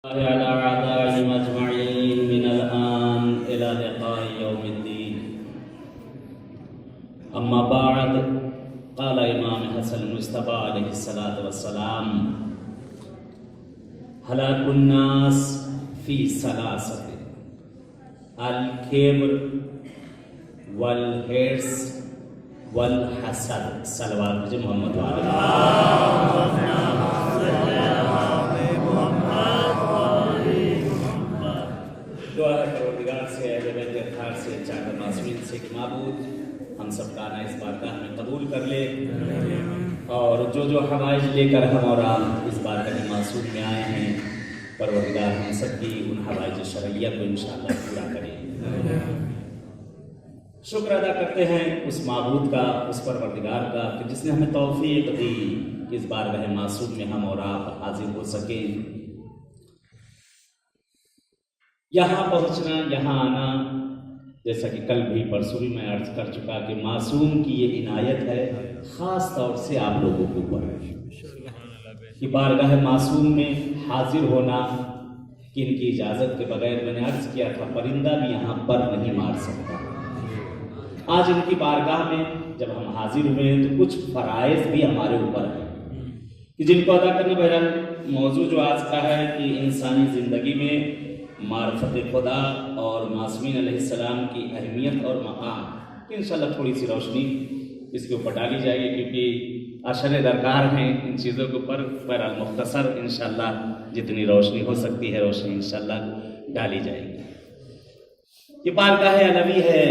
على أعدائهم أجمعين من الآن إلى لقاء يوم الدين. أما بعد، قال إمام حسن المصطفى عليه الصلاة والسلام: هلاك الناس في ثلاثة: الكبر والحرص والحسد. صلوات بجے محمد وعلى دعا پروردگار سے، اہل بیت اطہار سے، چاہر معصومین سے کہ معبود ہم سب کا آنا اس بارگاہ میں قبول کر لے، اور جو جو حوائج لے کر ہم اور آپ اس بارگاہ معصوم میں آئے ہیں، پروردگار ہم سب کی ان حوائج شرعیہ کو انشاءاللہ پورا کریں۔ شکر ادا کرتے ہیں اس معبود کا، اس پروردگار کا کہ جس نے ہمیں توفیق دی کہ اس بارگاہ معصوم میں ہم اور آپ حاضر ہو سکیں۔ یہاں پہنچنا، یہاں آنا، جیسا کہ کل بھی پرسوں بھی میں عرض کر چکا کہ معصوم کی یہ عنایت ہے خاص طور سے آپ لوگوں کے اوپر کہ بارگاہ معصوم میں حاضر ہونا، کہ ان کی اجازت کے بغیر میں نے عرض کیا تھا پرندہ بھی یہاں پر نہیں مار سکتا۔ آج ان کی بارگاہ میں جب ہم حاضر ہوئے ہیں تو کچھ فرائض بھی ہمارے اوپر ہیں کہ جن کو ادا کرنا۔ بہرحال موضوع جو آج کا ہے کہ انسانی زندگی میں معرفت خدا اور معصومین علیہ السلام کی اہمیت اور مقام، انشاءاللہ تھوڑی سی روشنی اس کے اوپر ڈالی جائے گی کیونکہ اشر درکار ہیں ان چیزوں کے اوپر۔ بہرحال مختصر انشاءاللہ جتنی روشنی ہو سکتی ہے روشنی انشاءاللہ ڈالی جائے گی۔ یہ بارگاہ علوی ہے،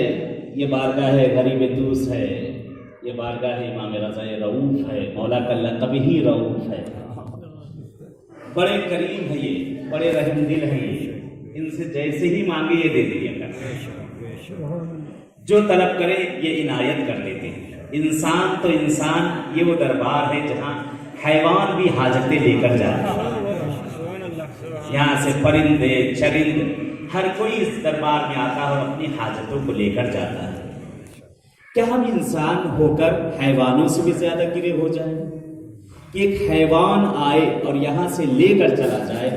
یہ بارگاہ غریب دوس ہے، یہ بارگاہ امام رضا رؤوف ہے، مولا کا لقب ہی رؤوف ہے۔ بڑے کریم ہے، یہ بڑے رحم دل ہیں، یہ ان سے جیسے ہی مانگے یہ دے دیا کرتے ہیں، جو طلب کرے یہ عنایت کر دیتے ہیں۔ انسان تو انسان، یہ وہ دربار ہے جہاں حیوان بھی حاجتیں لے کر جاتے ہیں۔ یہاں سے پرندے چرند ہر کوئی اس دربار میں آتا ہے اور اپنی حاجتوں کو لے کر جاتا ہے۔ کیا ہم انسان ہو کر حیوانوں سے بھی زیادہ گرے ہو جائیں کہ ایک حیوان آئے اور یہاں سے لے کر چلا جائے،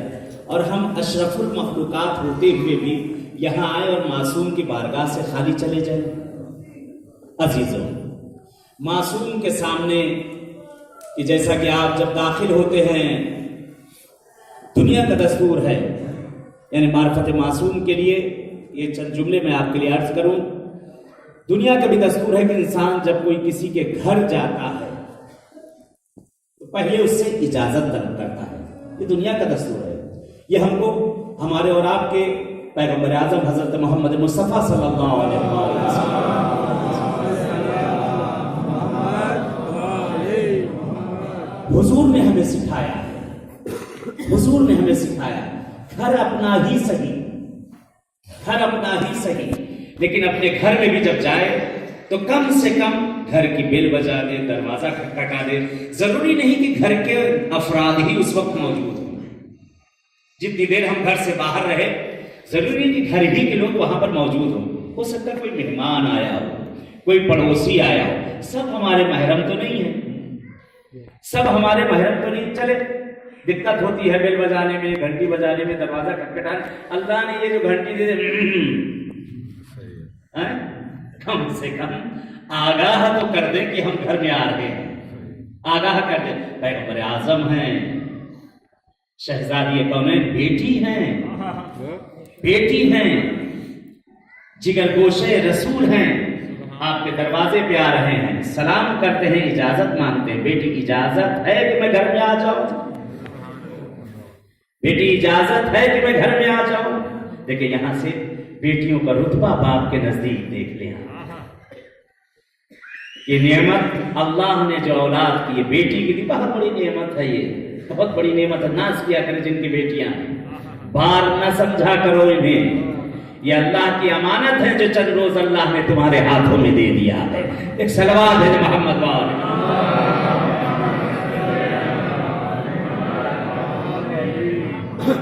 اور ہم اشرف المخلوقات ہوتے ہوئے بھی یہاں آئے اور معصوم کی بارگاہ سے خالی چلے جائیں؟ عزیزوں، معصوم کے سامنے کہ جیسا کہ آپ جب داخل ہوتے ہیں، دنیا کا دستور ہے، یعنی معرفت معصوم کے لیے یہ چند جملے میں آپ کے لیے عرض کروں۔ دنیا کا بھی دستور ہے کہ انسان جب کوئی کسی کے گھر جاتا ہے تو پہلے اس سے اجازت طلب کرتا ہے، یہ دنیا کا دستور ہے۔ یہ ہم کو ہمارے اور آپ کے پیغمبر اعظم حضرت محمد مصطفیٰ صلی اللہ علیہ وسلم حضور نے ہمیں سکھایا، حضور نے ہمیں سکھایا گھر اپنا ہی صحیح، گھر اپنا ہی صحیح، لیکن اپنے گھر میں بھی جب جائے تو کم سے کم گھر کی بیل بجا دے، دروازہ کھٹکھٹا دے۔ ضروری نہیں کہ گھر کے افراد ہی اس وقت موجود ہوں، جتنی دیر ہم گھر سے باہر رہے ضروری نہیں کہ گھر ہی کے لوگ وہاں پر موجود ہوں۔ ہو سکتا ہے کوئی مہمان آیا ہو، کوئی پڑوسی آیا ہو، سب ہمارے محرم تو نہیں ہیں، سب ہمارے محرم تو نہیں۔ چلے دقت ہوتی ہے بیل بجانے میں، گھنٹی بجانے میں، دروازہ کھٹکھٹانے، اللہ نے یہ جو گھنٹی دے دے کم سے کم آگاہ تو کر دیں کہ ہم گھر میں آ رہے ہیں، آگاہ کر دیں۔ پیغمبر اعظم ہیں، شہزادی کونین بیٹی ہیں، بیٹی ہیں، جگر گوشے رسول ہیں، آپ کے دروازے پہ آ رہے ہیں، سلام کرتے ہیں، اجازت مانگتے ہیں۔ بیٹی اجازت ہے کہ میں گھر میں آ جاؤں؟ بیٹی اجازت ہے کہ میں گھر میں آ جاؤں؟ دیکھیں یہاں سے بیٹیوں کا رتبہ باپ کے نزدیک دیکھ لیں۔ یہ نعمت اللہ نے جو اولاد کی، یہ بیٹی کی دی، بہت بڑی نعمت ہے، یہ بہت بڑی نعمت ہے۔ ناز کیا کریں جن کی بیٹیاں ہیں، بار نہ سمجھا کرو انہیں، یہ اللہ کی امانت ہے جو چند روز اللہ نے تمہارے ہاتھوں میں دے دیا ہے۔ ایک صلوات ہے محمد والے،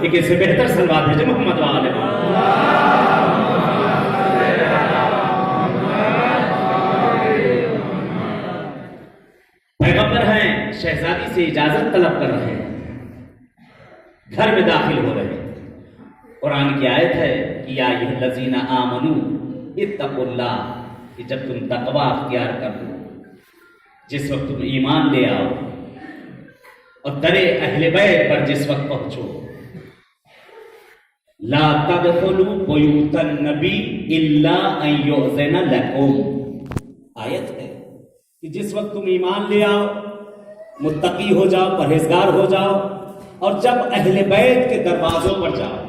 ایک اس سے بہتر صلوات ہے محمد والے۔ پیغمبر ہیں، شہزادی سے اجازت طلب کر رہے ہیں، گھر میں داخل ہو رہے ہیں۔ قرآن کی آیت ہے کہ یا ایھا الذین آمنوا اتقوا اللہ، کہ جب تم تقوی اختیار کر لو، جس وقت تم ایمان لے آؤ اور درے اہل بیت پر جس وقت پہنچو، لا تدخلوا بیوت النبی الا ان یؤذن لکم، آیت ہے کہ جس وقت تم ایمان لے آؤ، متقی ہو جاؤ، پرہیزگار ہو جاؤ، اور جب اہل بیت کے دروازوں پر جاؤ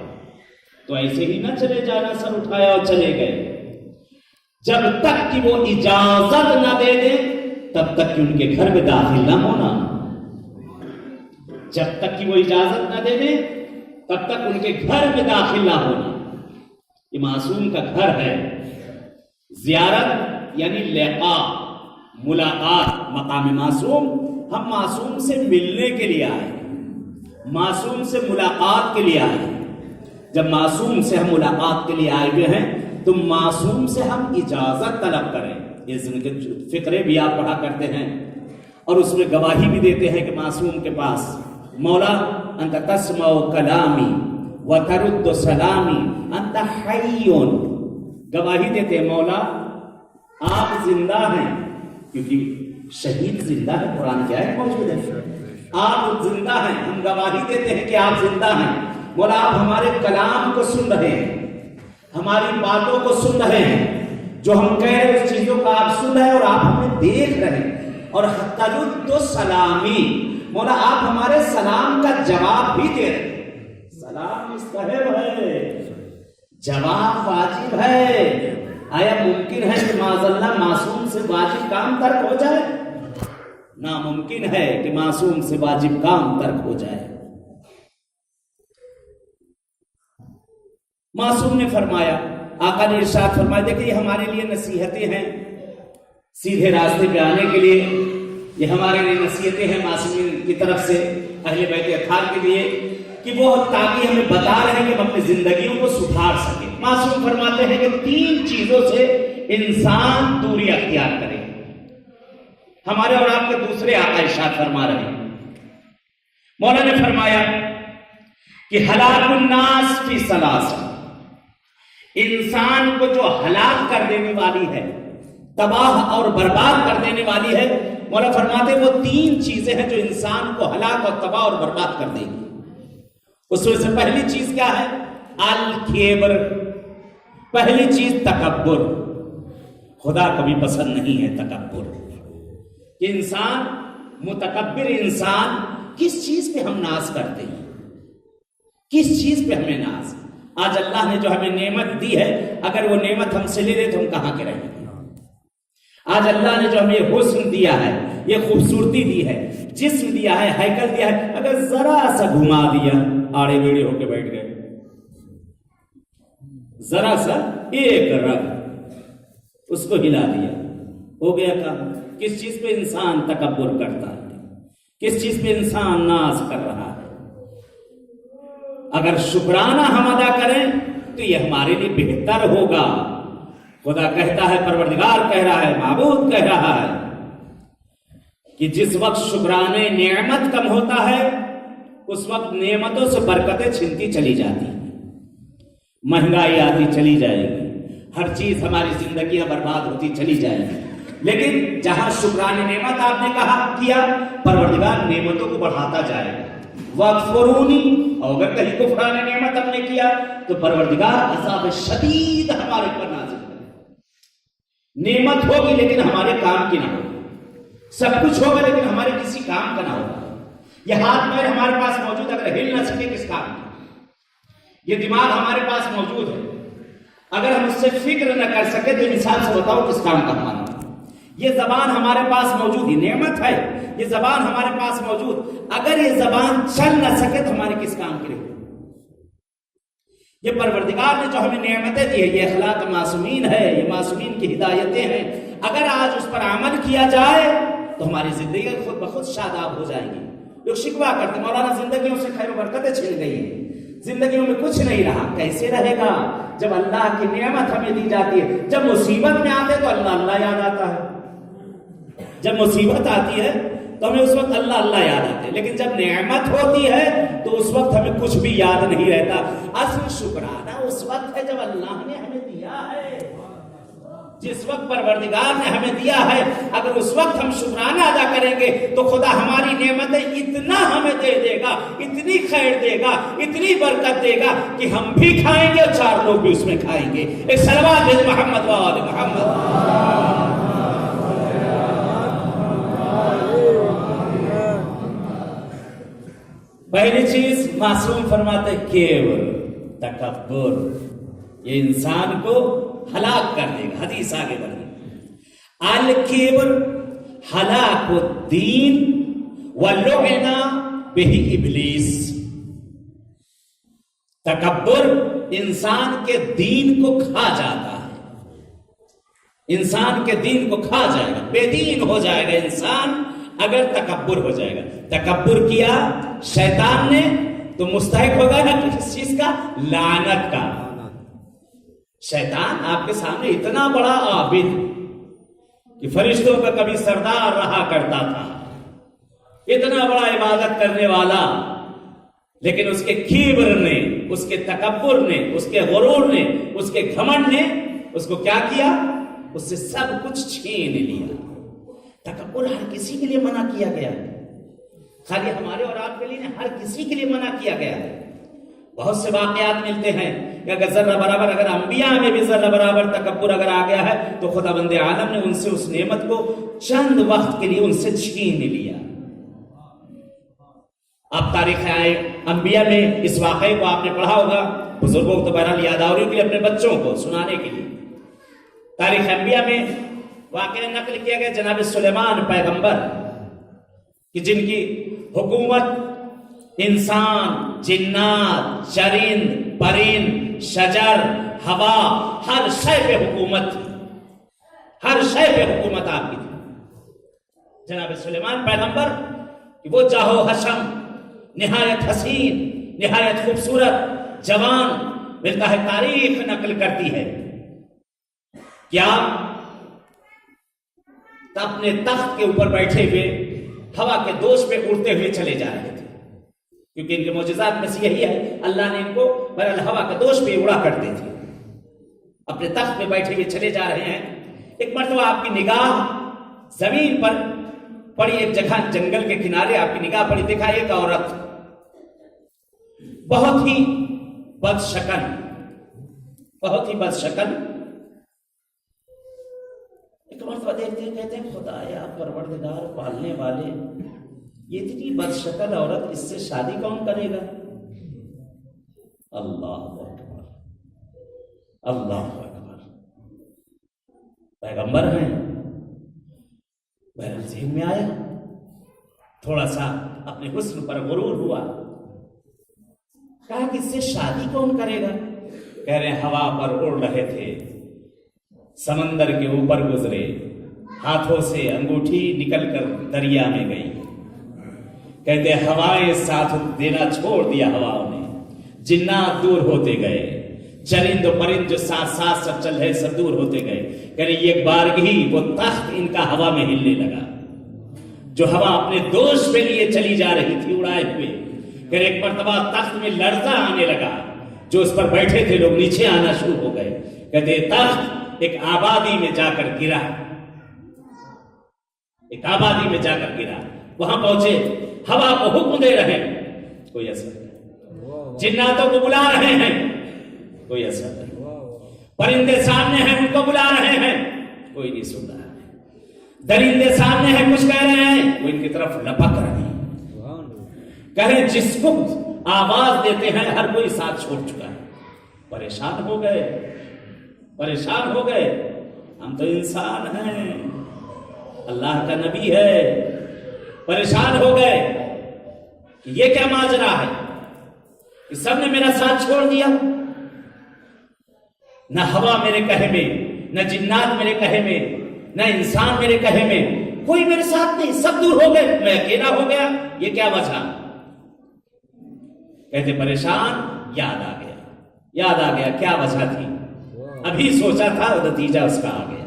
تو ایسے ہی نہ چلے جانا سر اٹھایا اور چلے گئے، جب تک کہ وہ اجازت نہ دے دیں تب تک کہ ان کے گھر میں داخل نہ ہونا، جب تک کہ وہ اجازت نہ دے دیں تب تک ان کے گھر میں داخل نہ ہونا۔ یہ معصوم کا گھر ہے۔ زیارت یعنی لقاء، ملاقات، مقام معصوم، ہم معصوم سے ملنے کے لیے آئے، معصوم سے ملاقات کے لیے آئے۔ جب معصوم سے ہم ملاقات کے لیے آئے ہوئے ہیں تو معصوم سے ہم اجازت طلب کریں۔ اس دن کے فقرے بھی آپ پڑھا کرتے ہیں اور اس میں گواہی بھی دیتے ہیں کہ معصوم کے پاس مولا انت تسمع کلامی وترد سلامی انت حی، گواہی دیتے ہیں مولا آپ زندہ ہیں، کیونکہ شہید زندہ ہے، قرآن کی آیت موجود ہے، آپ زندہ ہیں، ہم گواہی دیتے ہیں کہ آپ زندہ ہیں مولا، آپ ہمارے کلام کو سن رہے ہیں، ہماری باتوں کو سن رہے ہیں، جو ہم کہہ رہے ہیں اس چیزوں کا آپ سن رہے ہیں اور آپ ہمیں دیکھ رہے ہیں، اور ترد سلامی، مولا آپ ہمارے سلام کا جواب بھی دے رہے ہیں۔ سلام مستحب ہے، جواب واجب ہے۔ آیا ممکن ہے کہ معاذ اللہ معصوم سے واجب کام ترک ہو جائے؟ ناممکن ہے کہ معصوم سے واجب کام ترک ہو جائے۔ معصوم نے فرمایا، آقا نے ارشاد فرمایا، دیکھیں یہ ہمارے لیے نصیحتیں ہیں سیدھے راستے پہ آنے کے لیے، یہ ہمارے لیے نصیحتیں ہیں معصومین کی طرف سے اہل بیت اطہار کے لیے، کہ وہ تاکہ ہمیں بتا رہے ہیں کہ ہم اپنی زندگیوں کو سدھار سکیں۔ معصوم فرماتے ہیں کہ 3 چیزوں سے انسان دوری اختیار کرے۔ ہمارے اور آپ کے دوسرے آقا ارشاد فرما رہے ہیں، مولا نے فرمایا کہ ہلاک الناس فی ثلاث، انسان کو جو ہلاک کر دینے والی ہے، تباہ اور برباد کر دینے والی ہے، مولا فرماتے وہ 3 چیزیں ہیں جو انسان کو ہلاک اور تباہ اور برباد کر دیں گی۔ اس میں سے پہلی چیز کیا ہے؟ الکبر، پہلی چیز تکبر۔ خدا کبھی پسند نہیں ہے تکبر، کہ انسان متکبر انسان، کس چیز پہ ہم ناز کرتے ہیں، کس چیز پہ ہمیں ناز؟ آج اللہ نے جو ہمیں نعمت دی ہے، اگر وہ نعمت ہم سے لے لے تو ہم کہاں کے رہیں گے؟ آج اللہ نے جو ہمیں حسن دیا ہے، یہ خوبصورتی دی ہے، جسم دیا ہے، ہیکل دیا ہے، اگر ذرا سا گھما دیا، آڑے بیڑے ہو کے بیٹھ گئے، ذرا سا ایک رگ اس کو ہلا دیا، ہو گیا کام۔ کس چیز پہ انسان تکبر کرتا ہے، کس چیز پہ انسان ناز کر رہا ہے؟ اگر شکرانہ ہم ادا کریں تو یہ ہمارے لیے بہتر ہوگا۔ خدا کہتا ہے، پروردگار کہہ رہا ہے، معبود کہہ رہا ہے کہ جس وقت شکرانے نعمت کم ہوتا ہے اس وقت نعمتوں سے برکتیں چھنتی چلی جاتی ہیں، مہنگائی آتی چلی جائے گی، ہر چیز ہماری زندگیاں برباد ہوتی چلی جائے گی۔ لیکن جہاں شکرانے نعمت آپ نے کیا، پروردگار نعمتوں کو بڑھاتا جائے گا۔ وَاغْفِرُونِی، اور اگر کہیں کفران نعمت ہم نے کیا تو پروردگار عذاب شدید ہمارے پر نازل کرے۔ نعمت ہوگی لیکن ہمارے کام کی نہ ہوگی، سب کچھ ہوگا لیکن ہمارے کسی کام کا نہ ہوگا۔ یہ ہاتھ پیر ہمارے پاس موجود، اگر ہل نہ سکے کس کام کی؟ یہ دماغ ہمارے پاس موجود ہے، اگر ہم اس سے فکر نہ کر سکے تو انسان سے بتاؤ کس کام کا ہمارا؟ یہ زبان ہمارے پاس موجود، یہ نعمت ہے، یہ زبان ہمارے پاس موجود، اگر یہ زبان چل نہ سکے تو ہمارے کس کام کی رہے؟ یہ پروردگار نے جو ہمیں نعمتیں دی ہے، یہ اخلاق معصومین ہے، یہ معصومین کی ہدایتیں ہیں، اگر آج اس پر عمل کیا جائے تو ہماری زندگی خود بخود شاداب ہو جائے گی۔ لوگ شکوہ کرتے مولانا زندگیوں سے خیر و برکتیں چھن گئی ہیں، زندگیوں میں کچھ نہیں رہا۔ کیسے رہے گا جب اللہ کی نعمت ہمیں دی جاتی ہے؟ جب مصیبت میں آتے تو اللہ اللہ یاد آتا ہے، جب مصیبت آتی ہے تو ہمیں اس وقت اللہ اللہ یاد آتے ہیں، لیکن جب نعمت ہوتی ہے تو اس وقت ہمیں کچھ بھی یاد نہیں رہتا. اصل شکرانہ اس وقت ہے جب اللہ نے ہمیں دیا ہے، جس وقت پروردگار نے ہمیں دیا ہے. اگر اس وقت ہم شکرانہ ادا کریں گے تو خدا ہماری نعمتیں اتنا ہمیں دے دے گا، اتنی خیر دے گا، اتنی برکت دے گا کہ ہم بھی کھائیں گے اور 4 لوگ بھی اس میں کھائیں گے. ایک صلوات بھیج محمد و آل محمد. پہلی چیز معصوم فرماتے کیبر، تکبر، یہ انسان کو ہلاک کر دے گا. حدیث آگے بڑھے، الکبر ہلاک الدین ولعن بہ ابلیس. تکبر انسان کے دین کو کھا جاتا ہے، انسان کے دین کو کھا جائے گا، بے دین ہو جائے گا انسان اگر تکبر ہو جائے گا. تکبر کیا شیطان نے تو مستحق ہوگا نا کس چیز کا؟ لعنت کا. شیطان آپ کے سامنے اتنا بڑا عابد کہ فرشتوں کا کبھی سردار رہا کرتا تھا، اتنا بڑا عبادت کرنے والا، لیکن اس کے کبر نے، اس کے تکبر نے، اس کے غرور نے، اس کے گھمنڈ نے اس کو کیا کیا؟ اس سے سب کچھ چھین لیا. تکبر ہر کسی کے لیے منع کیا گیا ہے، خالی ہمارے اور آپ کے لیے نہیں، ہر کسی کے لیے منع کیا گیا ہے. بہت سے واقعات ملتے ہیں کہ اگر ذرہ برابر، اگر انبیاء میں بھی ذرہ برابر تکبر اگر آ گیا ہے تو خدا بند عالم نے ان سے اس نعمت کو چند وقت کے لیے ان سے چھین لیا. اب تاریخ انبیاء میں اس واقعے کو آپ نے پڑھا ہوگا، بزرگوں کو تو بہرحال یاد آوری کے لیے اپنے بچوں کو سنانے کے لیے. تاریخ انبیاء میں واقعہ نقل کیا گیا جناب سلیمان پیغمبر کہ جن کی حکومت انسان، جنات، چرند، پرند، شجر، ہوا، ہر شے پہ حکومت تھی، ہر شے پہ حکومت آپ کی تھی. جناب سلیمان پیغمبر کہ وہ جاہو حشم، نہایت حسین، نہایت خوبصورت جوان ملتا ہے. تاریخ نقل کرتی ہے کیا اپنے تخت کے اوپر بیٹھے ہوئے ہوا کے دوش پہ اڑتے ہوئے چلے جا رہے تھے، کیونکہ ان کے معجزات میں سے یہی ہے اللہ نے ان کو بہرحال ہوا کے دوش پہ اڑا کرتے تھے. اپنے تخت پہ بیٹھے ہوئے چلے جا رہے ہیں. ایک مرتبہ آپ کی نگاہ زمین پر پڑی، ایک جگہ جنگل کے کنارے آپ کی نگاہ پڑی، دیکھا ایک عورت بہت ہی بد شکل، بہت ہی بد شکل. ایک مرتبہ دیکھتے ہیں، کہتے ہیں خدایا پروردگار پالنے والے، یہ اتنی بد شکل عورت، اس سے شادی کون کرے گا؟ اللہ اکبر، اللہ اکبر. پیغمبر ہیں، بہرحال ذہن میں آیا، تھوڑا سا اپنے حسن پر غرور ہوا، کہا کہ اس سے شادی کون کرے گا؟ کہہ رہے ہیں ہوا پر اڑ رہے تھے، سمندر کے اوپر گزرے، ہاتھوں سے انگوٹھی نکل کر دریا میں گئی. کہتے ہوائیں ساتھ دینا چھوڑ دیا ہواؤں نے، جنات دور ہوتے گئے، چرند و پرند جو ساتھ ساتھ سب چل رہے سب دور ہوتے گئے. کہہ رہے ایک بارگی وہ تخت ان کا ہوا میں ہلنے لگا، جو ہوا اپنے دوش پہ لیے چلی جا رہی تھی اڑائے ہوئے. کہہ رہے ایک مرتبہ تخت میں لرزہ آنے لگا، جو اس پر بیٹھے تھے لوگ نیچے آنا شروع ہو گئے. کہتے تخت ایک آبادی میں جا کر گرا، ایک آبادی میں جا کر گرا. وہاں پہنچے، ہوا کو حکم دے رہے ہیں، کوئی اثر نہیں. جناتوں کو بلا رہے ہیں، کوئی اثر نہیں. پرندے سامنے ہیں، ان کو بلا رہے ہیں، کوئی نہیں سن رہا ہے. درندے سامنے ہیں، کچھ کہہ رہے ہیں، وہ ان کی طرف لپک رہے ہیں. کہہ رہے جس کو آواز دیتے ہیں ہر کوئی ساتھ چھوڑ چکا ہے. پریشان ہو گئے، پریشان ہو گئے. ہم تو انسان ہیں، اللہ کا نبی ہے. پریشان ہو گئے کہ یہ کیا ماجرا ہے کہ سب نے میرا ساتھ چھوڑ دیا، نہ ہوا میرے کہے میں، نہ جنات میرے کہے میں، نہ انسان میرے کہے میں، کوئی میرے ساتھ نہیں، سب دور ہو گئے، میں اکیلا ہو گیا. یہ کیا وجہ؟ کہتے پریشان، یاد آ گیا، یاد آ گیا کیا وجہ تھی. ابھی سوچا تھا، نتیجہ اس کا آ گیا.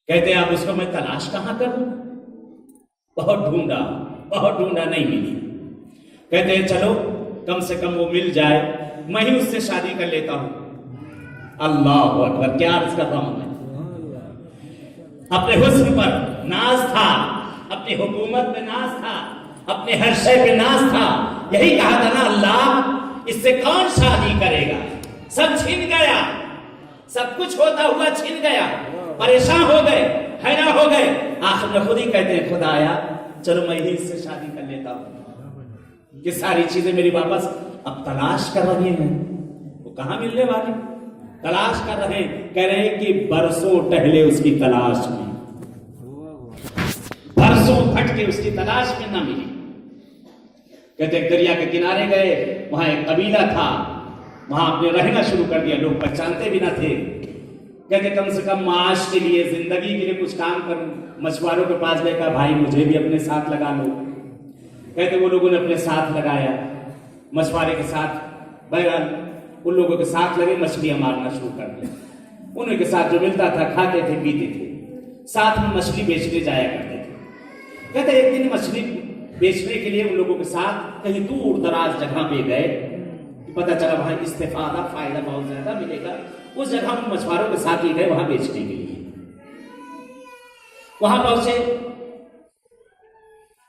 کہتے اب اس کو میں تلاش کہاں کروں؟ بہت ڈھونڈا، بہت ڈھونڈا، نہیں ملی. کہتے ہیں چلو کم سے کم وہ مل جائے، میں ہی اس سے شادی کر لیتا ہوں۔ اللہ اکبر، کیا عرض کر رہا ہوں میں، اپنے حسن پر ناز تھا، اپنی حکومت میں ناز تھا، اپنے ہر شے پہ ناز تھا، یہی کہا تھا نا اللہ اس سے کون شادی کرے گا، سب چھن گیا، سب کچھ ہوتا ہوا چھن گیا، پریشان ہو گئے، حیران ہو گئے، آخر میں خود ہی کہتے ہیں خدایا چلو میں ہی اس سے شادی کر لیتا ہوں، کہ ساری چیزیں میری واپس اب تلاش کر رہی ہیں، وہ کہاں ملنے والی، تلاش کر رہے ہیں، کہہ رہے ہیں کہ برسوں ٹہلے اس کی تلاش میں، برسوں بھٹکے اس کی تلاش میں نہ ملی۔ کہتے ایک دریا کے کنارے گئے، وہاں ایک قبیلہ تھا، وہاں آپ نے رہنا شروع کر دیا، لوگ پہچانتے بھی نہ تھے۔ کہتے کم سے کم معاش کے لیے، زندگی کے لیے کچھ کام کروں، مچھواروں کے پاس لے کر بھائی مجھے بھی اپنے ساتھ لگا لو۔ کہتے وہ لوگوں نے اپنے ساتھ لگایا، مچھوارے کے ساتھ، بہرحال ان لوگوں کے ساتھ لگے، مچھلیاں مارنا شروع کر دیا، انہیں کے ساتھ جو ملتا تھا کھاتے تھے پیتے تھے، ساتھ میں مچھلی بیچنے جایا کرتے تھے۔ کہتے ایک دن مچھلی بیچنے کے لیے ان لوگوں کے ساتھ کہیں دور دراز جگہ پہ گئے، پتہ چلا وہاں استفادہ، فائدہ بہت زیادہ ملے گا، اس جگہ میں مچھواروں کے ساتھ ہی گئے وہاں بیچنے کے لیے۔ وہاں پہنچے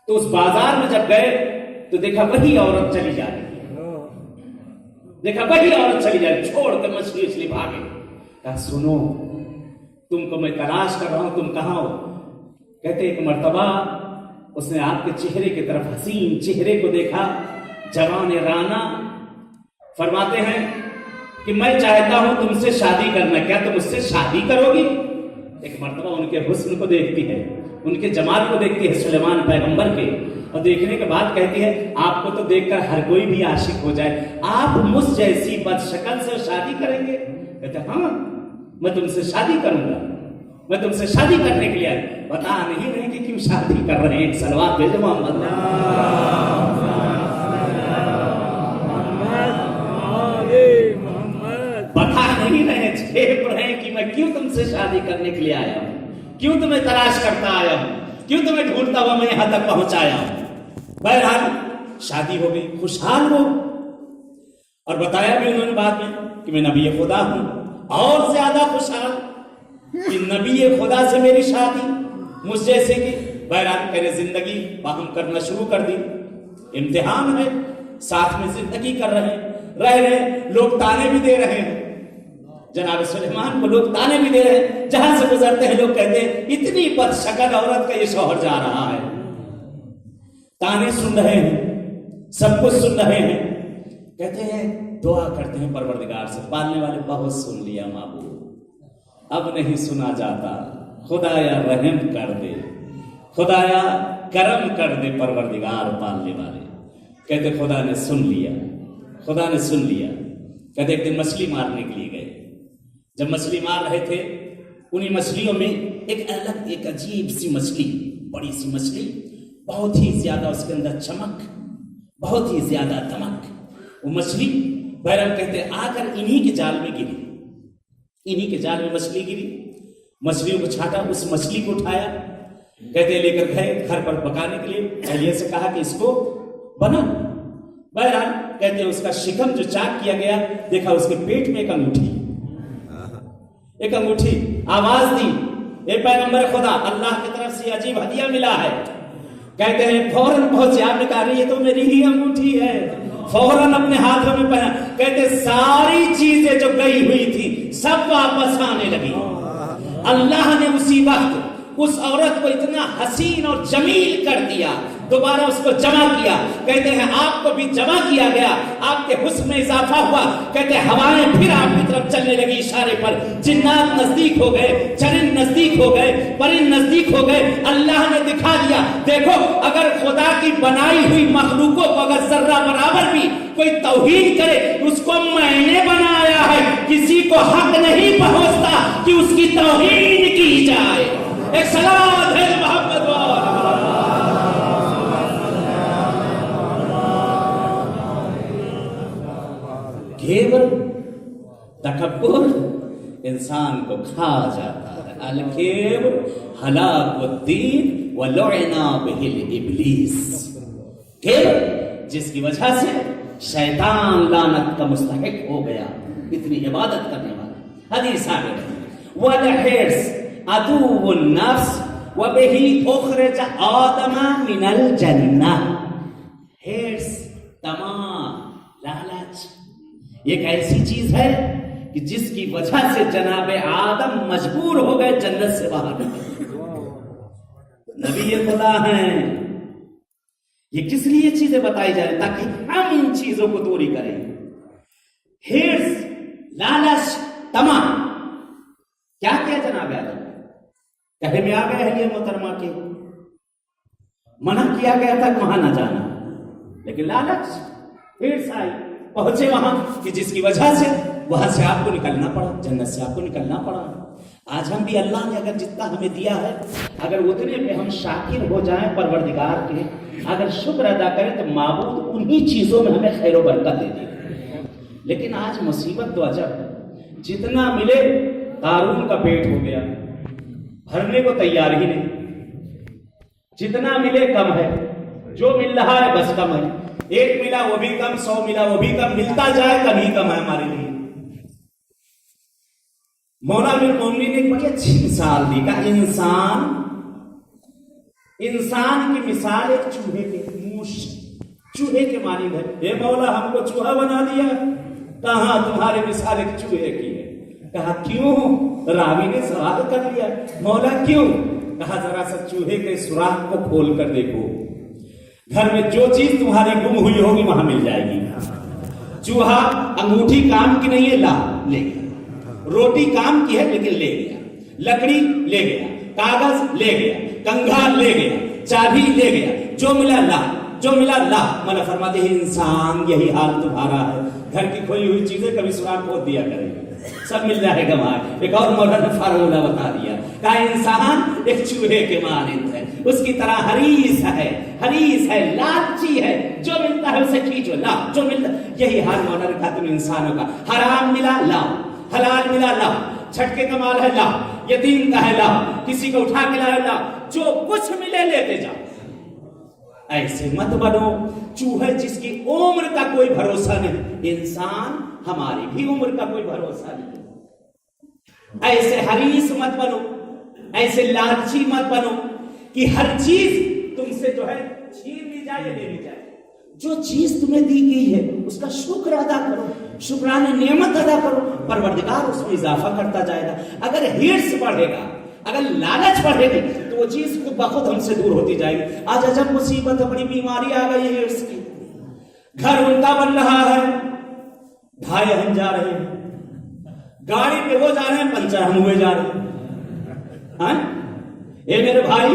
تو اس بازار میں جب گئے تو دیکھا وہی عورت چلی جا رہی، دیکھا وہی عورت چلی جا رہی، چھوڑ کے مچھلی اچھلی بھاگے۔ کہا سنو تم کو میں تلاش کر رہا ہوں، تم کہاں ہو؟ کہتے ایک مرتبہ اس نے آپ کے چہرے کی طرف، حسین چہرے کو دیکھا، جوان رانا، فرماتے ہیں کہ میں چاہتا ہوں تم سے شادی کرنا، کیا تم اس سے شادی کرو گی؟ ایک مرتبہ ان کے حسن کو دیکھتی ہے، ان کے جمال کو دیکھتی ہے سلیمان پیغمبر کے، اور دیکھنے کے بعد کہتی ہے آپ کو تو دیکھ کر ہر کوئی بھی عاشق ہو جائے، آپ مجھ جیسی بد شکل سے شادی کریں گے؟ کہتے ہاں میں تم سے شادی کروں گا، میں تم سے شادی کرنے کے لیے آئی۔ بتا نہیں رہے کہ کیوں شادی کر رہے ہیں، ایک صلوات بھیجو محمد، بتا نہیں رہے، چھیپ رہے ہیں کہ میں کیوں تم سے شادی کرنے کے لیے آیا ہوں، کیوں تمہیں تلاش کرتا آیا ہوں، کیوں تمہیں ڈھونڈتا ہوا میں یہاں تک پہنچایا ہوں۔ بہرحال شادی ہو گئی، خوشحال ہو، اور بتایا بھی انہوں نے بعد میں کہ میں نبی خدا ہوں، اور زیادہ خوشحال کہ نبی خدا سے میری شادی، مجھ جیسے کہ بہرحال میں نے زندگی باہم کرنا شروع کر دی، امتحان ہے، ساتھ میں زندگی کر رہے ہیں، رہ رہے، لوگ تانے بھی دے رہے ہیں، جناب سلیمان کو لوگ تانے بھی دے رہے ہیں، جہاں سے گزرتے ہیں لوگ کہتے ہیں اتنی بد شکل عورت کا یہ شوہر جا رہا ہے، تانے سن رہے ہیں، سب کچھ سن رہے ہیں، کہتے ہیں دعا کرتے ہیں پروردگار سے، پالنے والے بہت سن لیا معبود، اب نہیں سنا جاتا، خدایا رحم کر دے، خدایا کرم کر دے پروردگار پالنے والے۔ کہتے خدا نے سن لیا، خدا نے سن لیا۔ کہتے ایک دن مچھلی مارنے کے لیے گئے، جب مچھلی مار رہے تھے انہی مچھلیوں میں ایک الگ، ایک عجیب سی مچھلی، بڑی سی مچھلی، بہت ہی زیادہ اس کے اندر چمک، بہت ہی زیادہ دمک، وہ مچھلی بہرحال کہتے آ کر انہی کے جال میں گری، انہی کے جال میں مچھلی گری، مچھلیوں کو چھاٹا، اس مچھلی کو اٹھایا، کہتے لے کر گئے گھر پر پکانے کے لیے، اہلیہ سے کہا کہ اس کو بنا۔ بہرحال کہتے ہیں اس کا شکم جو چاک کیا گیا، دیکھا اس کے پیٹ میں ایک انگوٹھی، ایک انگوٹھی، آواز دی اے پیغمبر خدا، اللہ کی طرف سے عجیب ہدیہ ملا ہے۔ کہتے ہیں فوراً پہنچے، آپ نے کہا یہ تو میری ہی انگوٹھی ہے، فوراً اپنے ہاتھوں میں پہنا۔ کہتے ساری چیزیں جو گئی ہوئی تھی سب واپس آنے لگی، اللہ نے اسی وقت اس عورت کو اتنا حسین اور جمیل کر دیا، دوبارہ اس کو جمع کیا۔ کہتے ہیں آپ کو بھی جمع کیا گیا، آپ کے حسن میں اضافہ ہوا۔ کہتے ہیں ہوائیں پھر آپ کی طرف چلنے لگی اشارے پر، جنات نزدیک ہو گئے، چرند نزدیک ہو گئے، پرند نزدیک ہو گئے۔ اللہ نے دکھا دیا، دیکھو اگر خدا کی بنائی ہوئی مخلوقوں کو اگر ذرہ برابر بھی کوئی توہین کرے، اس کو میں نے بنایا ہے، کسی کو حق نہیں پہنچتا کہ اس کی توہین کی جائے۔ ایک صلوات ہے محمد کیبر، تکبر انسان کو کھا جاتا ہے۔ الکبر ہلاک الدین ولعن بہ الابلیس۔ کیبر جس کی وجہ سے شیطان لعنت کا مستحق ہو گیا، اتنی عبادت کرنے والا۔ حدیث آگے، وَالْحِرْصُ عَدُوُّ النَّفْسِ وَبِهِ أُخْرِجَ آدَمَ مِنَ الْجَنَّةِ۔ ہرس، طمع، لالچ ایک ایسی چیز ہے کہ جس کی وجہ سے جناب آدم مجبور ہو گئے جنت سے باہر نکلنے۔ نبی خدا ہیں، یہ کس لیے چیزیں بتائی جا رہی تاکہ ہم ان چیزوں کو دوری کریں۔ ہرس، لالچ، طمع، کیا کیا جناب آدم کہے میں آ گئے اہلیہ محترمہ کے، منع کیا گیا تھا کہ وہاں نہ جانا، لیکن لالچ، ہرس آئی، پہنچے وہاں کہ جس کی وجہ سے وہاں سے آپ کو نکلنا پڑا، جنت سے آپ کو نکلنا پڑا۔ آج ہم بھی اللہ نے اگر جتنا ہمیں دیا ہے، اگر اتنے پہ ہم شاکر ہو جائیں پروردگار کے، اگر شکر ادا کریں تو معبود انہی چیزوں میں ہمیں خیر و برکت دے دے۔ لیکن آج مصیبت تو عجب ہے، جتنا ملے قارون کا پیٹ ہو گیا، بھرنے کو تیار ہی نہیں، جتنا ملے کم ہے، جو مل رہا ہے بس کم ہے، ایک ملا وہ بھی کم، 100 ملا وہ بھی کم، ملتا جائے کبھی کم ہے ہمارے لیے۔ مولا امیر المومنین نے ایک بڑی اچھی مثال دی، کہا انسان کی مثال ایک چوہے کے، موش چوہے کے مانند ہے۔ اے مولا ہم کو چوہا بنا دیا، کہاں تمہاری مثال ایک چوہے کی ہے۔ کہا کیوں؟ راوی نے سوال کر لیا، مولا کیوں؟ کہا ذرا سا چوہے کے سوراخ کو کھول کر دیکھو، گھر میں جو چیز تمہاری گم ہوئی ہوگی وہاں مل جائے گی۔ چوہا انگوٹھی کام کی نہیں ہے، لا لے گیا، روٹی کام کی ہے لیکن لے گیا، لکڑی لے گیا، کاغذ لے گیا، کنگھا لے گیا، چابی لے گیا، جو ملا لا، جو ملا لا۔ مولا فرماتے ہیں انسان یہی حال تمہارا ہے، گھر کی کھوئی ہوئی چیزیں کبھی سوراخ کھود دیا کرے، سب مل جائے گا وہاں۔ ایک اور مولا نے فارمولہ بتا دیا، کہا انسان ایک چوہے کے مانند ہے، اس کی طرح حریص ہے، لالچی ہے، جو ملتا ہے اسے کھینچو، لا، جو ملتا ہے۔ یہی حال مولا نے کہا تم انسانوں کا، حرام ملا لا، حلال ملا لا، چھٹکے کا مال ہے لا، یتیم کا ہے لا، کسی کو اٹھا کے لایا لا، جو کچھ ملے لیتے جاؤ۔ ایسے مت بنو چوہے جس کی عمر کا کوئی بھروسہ نہیں، انسان ہماری بھی عمر کا کوئی بھروسہ نہیں۔ ایسے حریص مت بنو، ایسے لالچی مت بنو کہ ہر چیز تم سے جو ہے چھین لی جائے، لے لی جائے۔ جو چیز تمہیں دی گئی ہے اس کا شکر ادا کرو، شکرانہ نعمت ادا کرو، پروردگار اس میں اضافہ کرتا جائے گا۔ اگر ہرس بڑھے گا، اگر لالچ بڑھے گی تو وہ چیز خود بخود ہم سے دور ہوتی جائے گی۔ آج عجب مصیبت ہے، بڑی بیماری آ گئی ہے ہرس کی، گھر ان کا بن رہا ہے، بھائی ہم جا رہے ہیں، گاڑی پہ وہ جا رہے ہیں، پنچر ہم ہوئے جا رہے ہیں۔ اے میرے بھائی